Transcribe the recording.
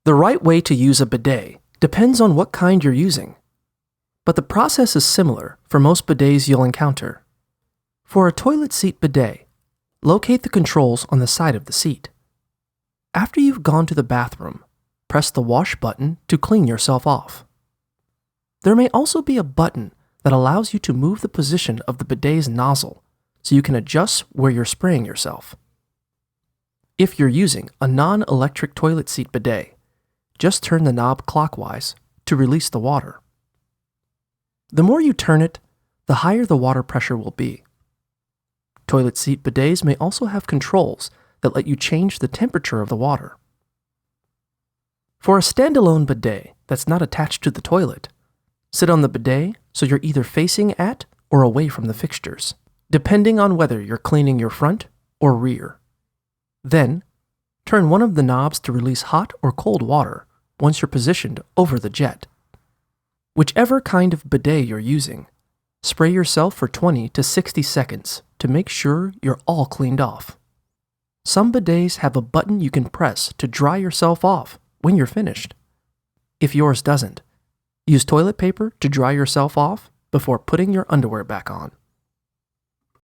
The right way to use a bidet depends on what kind you're using, but the process is similar for most bidets you'll encounter. For a toilet seat bidet, locate the controls on the side of the seat. After you've gone to the bathroom, press the wash button to clean yourself off. There may also be a button that allows you to move the position of the bidet's nozzle so you can adjust where you're spraying yourself. If you're using a non-electric toilet seat bidet, just turn the knob clockwise to release the water. The more you turn it, the higher the water pressure will be. Toilet seat bidets may also have controls that let you change the temperature of the water. For a standalone bidet that's not attached to the toilet, sit on the bidet so you're either facing at or away from the fixtures, depending on whether you're cleaning your front or rear. Then, turn one of the knobs to release hot or cold water once you're positioned over the jet. Whichever kind of bidet you're using, spray yourself for 20 to 60 seconds to make sure you're all cleaned off. Some bidets have a button you can press to dry yourself off when you're finished. If yours doesn't, use toilet paper to dry yourself off before putting your underwear back on.